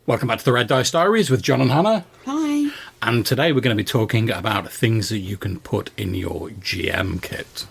Welcome back to the Red Dice Diaries with John and Hannah. Hi. And today we're going to be talking about things that you can put in your GM kit.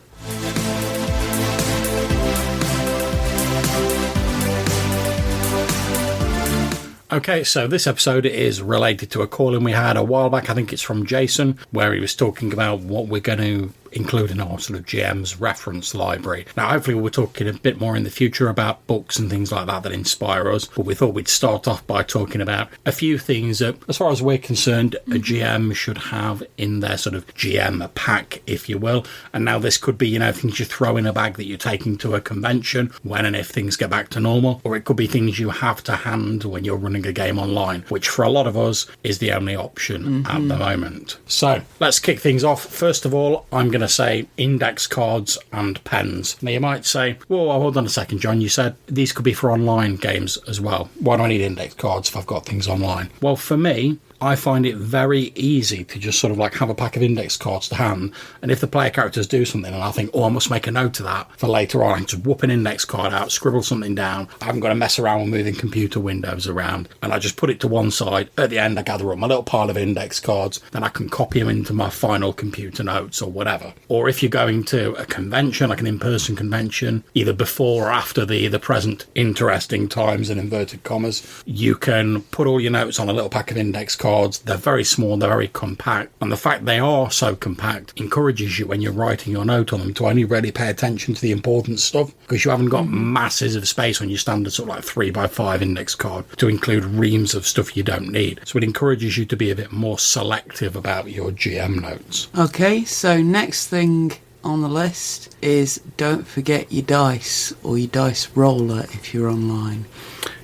Okay, so this episode is related to a call-in we had a while back. I think it's from Jason, where he was talking about what we're going to include in our sort of GM's reference library. Now, hopefully we're talking a bit more in the future about books and things like that inspire us, but we thought we'd start off by talking about a few things that, as far as we're concerned, a GM should have in their sort of GM pack, if you will. And now this could be, things you throw in a bag that you're taking to a convention when and if things get back to normal, or it could be things you have to hand when you're running a game online, which for a lot of us is the only option at the moment. So let's kick things off. First of all, I'm going to say index cards and pens. Now you might say, whoa, hold on a second, John, you said these could be for online games as well. Why do I need index cards if I've got things online? Well, for me, I find it very easy to just sort of like have a pack of index cards to hand, and if the player characters do something and I think, I must make a note of that for later on, I can just whoop an index card out, scribble something down. I haven't got to mess around with moving computer windows around, and I just put it to one side. At the end, I gather up my little pile of index cards, then I can copy them into my final computer notes or whatever. Or if you're going to a convention, like an in-person convention, either before or after the present interesting times in inverted commas, you can put all your notes on a little pack of index cards. They're very small, they're very compact, and the fact they are so compact encourages you when you're writing your note on them to only really pay attention to the important stuff, because you haven't got masses of space on your standard sort of like 3x5 index card to include reams of stuff you don't need. So it encourages you to be a bit more selective about your GM notes. Okay, so next thing on the list is don't forget your dice or your dice roller if you're online.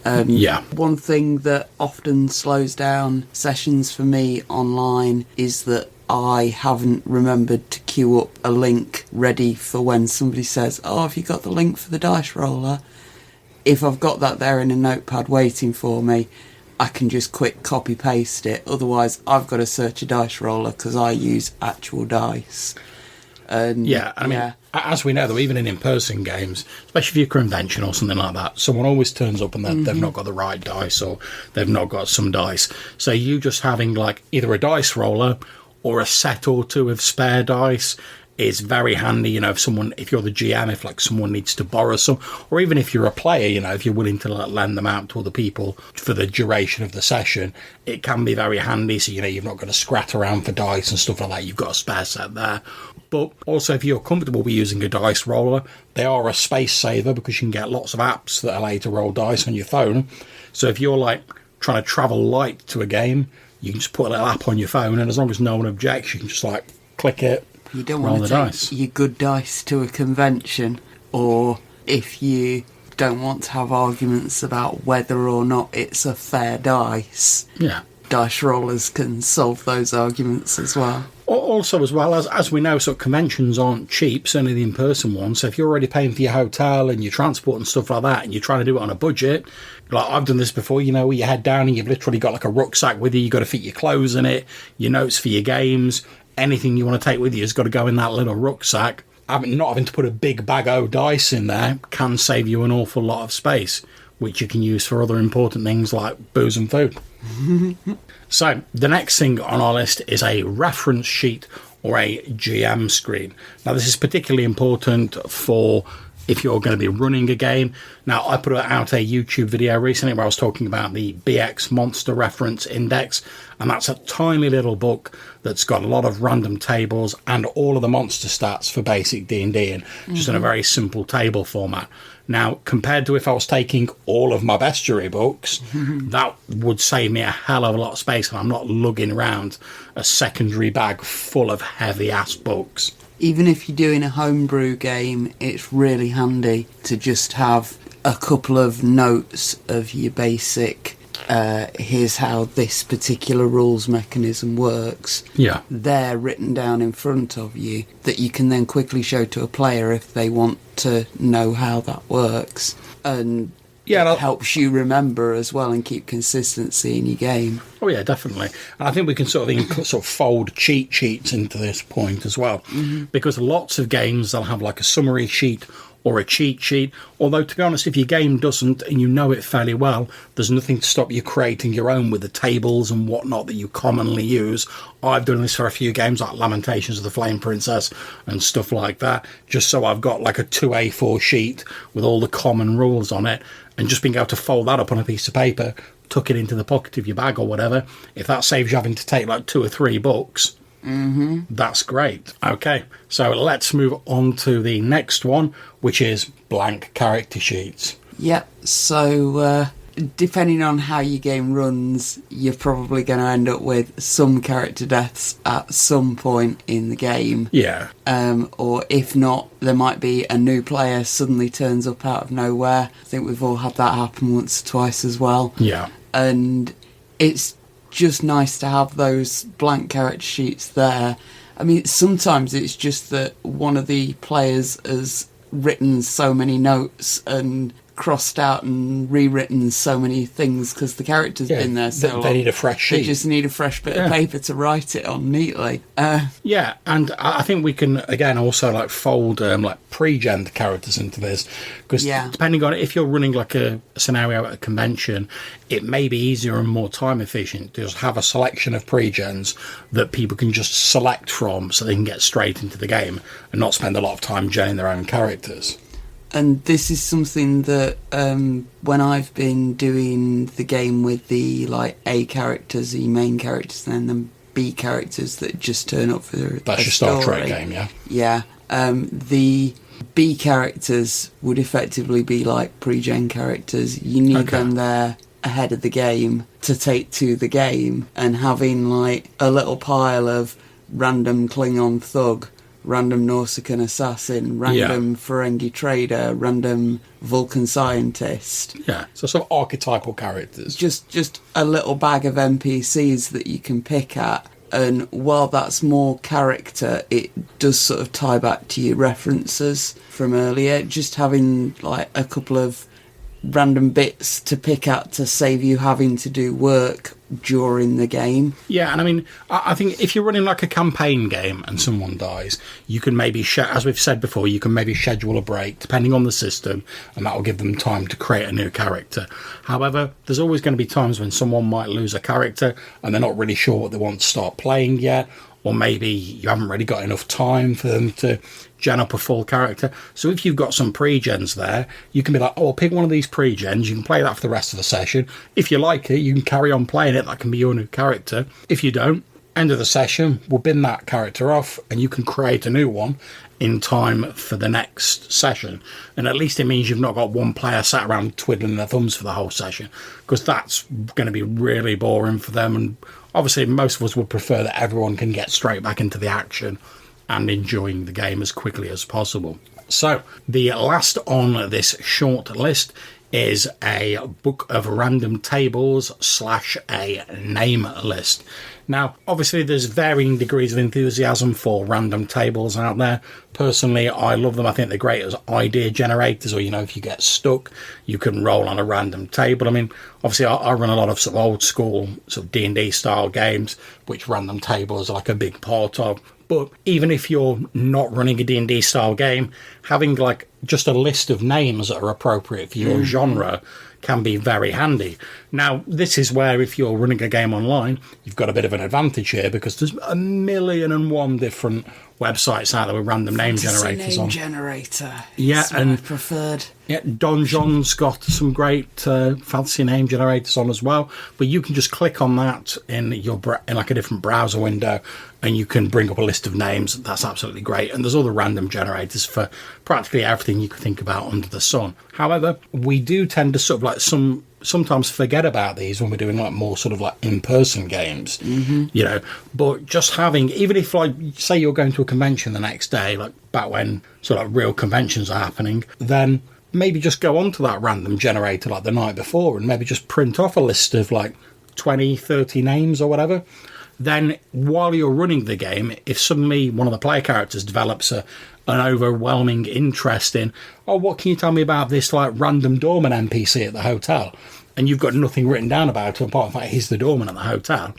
One thing that often slows down sessions for me online is that I haven't remembered to queue up a link ready for when somebody says, have you got the link for the dice roller? If I've got that there in a notepad waiting for me, I can just quick copy paste it. Otherwise, I've got to search a dice roller because I use actual dice. As we know, though, even in in-person games, especially if you're convention or something like that, someone always turns up and they've not got the right dice or they've not got some dice. So you just having like either a dice roller or a set or two of spare dice is very handy, if you're the GM, if like someone needs to borrow some, or even if you're a player, if you're willing to lend them out to other people for the duration of the session, it can be very handy. So, you've not got to scrat around for dice and stuff like that. You've got a spare set there. But also, if you're comfortable with using a dice roller, they are a space saver because you can get lots of apps that allow you to roll dice on your phone. So if you're like trying to travel light to a game, you can just put a little app on your phone, and as long as no one objects, you can just like click it. You don't want to take your good dice to a convention, or if you don't want to have arguments about whether or not it's a fair dice, dice rollers can solve those arguments as well. Also, as well, as we know, sort of conventions aren't cheap, certainly the in-person ones. So if you're already paying for your hotel and your transport and stuff like that, and you're trying to do it on a budget, like I've done this before, where you head down and you've literally got like a rucksack with you, you've got to fit your clothes in it, your notes for your games, anything you want to take with you has got to go in that little rucksack. Not having to put a big bag of dice in there can save you an awful lot of space, which you can use for other important things like booze and food. So the next thing on our list is a reference sheet or a GM screen. Now this is particularly important for if you're going to be running a game. Now, I put out a YouTube video recently where I was talking about the BX Monster Reference Index, and that's a tiny little book that's got a lot of random tables and all of the monster stats for basic D&D, and just in a very simple table format. Now, compared to if I was taking all of my bestiary books, that would save me a hell of a lot of space, and I'm not lugging around a secondary bag full of heavy-ass books. Even if you're doing a homebrew game, it's really handy to just have a couple of notes of your basic, here's how this particular rules mechanism works. Yeah. They're written down in front of you that you can then quickly show to a player if they want to know how that works. And it helps you remember as well and keep consistency in your game. Oh yeah, definitely. And I think we can sort of fold cheat sheets into this point as well, because lots of games they'll have like a summary sheet or a cheat sheet. Although, to be honest, if your game doesn't and you know it fairly well, there's nothing to stop you creating your own with the tables and whatnot that you commonly use. I've done this for a few games like Lamentations of the Flame Princess and stuff like that, just so I've got like a 2A4 sheet with all the common rules on it, and just being able to fold that up on a piece of paper, tuck it into the pocket of your bag or whatever. If that saves you having to take like 2 or 3 books, that's great. Okay, so let's move on to the next one, which is blank character sheets. Yep, so depending on how your game runs, you're probably going to end up with some character deaths at some point in the game. Yeah. Or if not, there might be a new player suddenly turns up out of nowhere. I think we've all had that happen once or twice as well. Yeah. And it's just nice to have those blank character sheets there. I mean, sometimes it's just that one of the players has written so many notes and crossed out and rewritten so many things because the character's been there so long. They need a fresh sheet. They just need a fresh bit of paper to write it on neatly. Yeah, and I think we can, again, also like fold like pre-gen characters into this, because depending on if you're running like a scenario at a convention, it may be easier and more time efficient to just have a selection of pre-gens that people can just select from so they can get straight into the game and not spend a lot of time genning their own characters. And this is something that when I've been doing the game with the like A characters, the main characters, and then the B characters that just turn up for that's your Star Trek game, yeah? Yeah. The B characters would effectively be like pre-gen characters. You need them there ahead of the game to take to the game, and having like a little pile of random Klingon thug, random Nausicaan assassin, random Ferengi trader, random Vulcan scientist. Yeah, so sort of archetypal characters. Just a little bag of NPCs that you can pick at. And while that's more character, it does sort of tie back to your references from earlier. Just having like a couple of random bits to pick at to save you having to do work during the game. Yeah, and I mean, I think if you're running like a campaign game and someone dies, you can maybe, as we've said before, you can maybe schedule a break depending on the system, and that will give them time to create a new character. However, there's always going to be times when someone might lose a character and they're not really sure what they want to start playing yet, or maybe you haven't really got enough time for them to gen up a full character. So if you've got some pre-gens there, you can be like, oh, I'll pick one of these pre-gens, you can play that for the rest of the session. If you like it, you can carry on playing it, that can be your new character. If you don't, end of the session, we'll bin that character off and you can create a new one in time for the next session. And at least it means you've not got one player sat around twiddling their thumbs for the whole session, because that's going to be really boring for them. And obviously most of us would prefer that everyone can get straight back into the action and enjoying the game as quickly as possible. So the last on this short list is a book of random tables / a name list. Now, obviously, there's varying degrees of enthusiasm for random tables out there. Personally, I love them. I think they're great as idea generators, or, if you get stuck, you can roll on a random table. I mean, obviously, I run a lot of sort of old school sort of D&D style games, which random tables are like a big part of. But even if you're not running a D&D style game, having like just a list of names that are appropriate for your genre can be very handy. Now, this is where if you're running a game online, you've got a bit of an advantage here, because there's 1,000,001 different websites out there with random name generators name on. Generator. Yeah, and preferred. Yeah, Donjon's got some great fancy name generators on as well. But you can just click on that in in like a different browser window, and you can bring up a list of names. That's absolutely great. And there's other random generators for practically everything you can think about under the sun. However, we do tend to sort of like sometimes forget about these when we're doing like more sort of like in-person games, but just having, even if like say you're going to a convention the next day, like back when sort of like real conventions are happening, then maybe just go onto that random generator like the night before and maybe just print off a list of like 20, 30 names or whatever. Then while you're running the game, if suddenly one of the player characters develops an overwhelming interest in, oh, what can you tell me about this like random doorman NPC at the hotel? And you've got nothing written down about it apart from the fact he's the doorman at the hotel.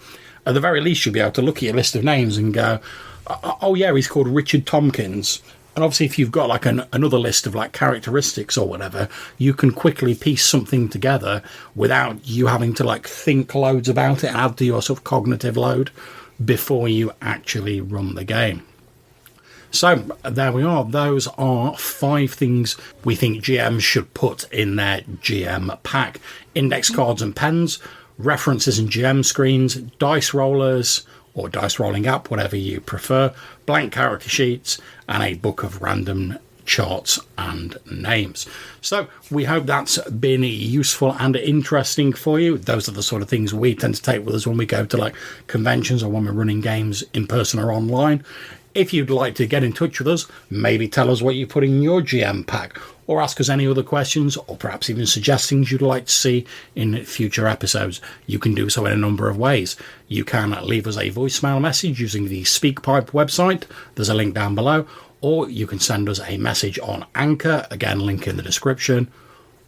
At the very least, you'll be able to look at your list of names and go, oh yeah, he's called Richard Tompkins. And obviously, if you've got like another list of like characteristics or whatever, you can quickly piece something together without you having to like think loads about it and add to your sort of cognitive load before you actually run the game. So there we are. Those are 5 things we think GMs should put in their GM pack. Index cards and pens, references and GM screens, dice rollers or dice rolling app, whatever you prefer, blank character sheets, and a book of random charts and names. So we hope that's been useful and interesting for you. Those are the sort of things we tend to take with us when we go to like conventions or when we're running games in person or online. If you'd like to get in touch with us, maybe tell us what you put in your GM pack, or ask us any other questions, or perhaps even suggest things you'd like to see in future episodes, you can do so in a number of ways. You can leave us a voicemail message using the SpeakPipe website. There's a link down below. Or you can send us a message on Anchor, again, link in the description.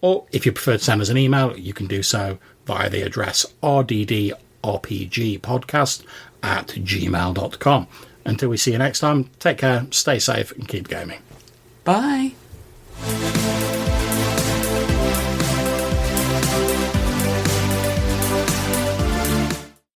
Or if you prefer to send us an email, you can do so via the address rddrpgpodcast@gmail.com. Until we see you next time, take care, stay safe, and keep gaming. Bye.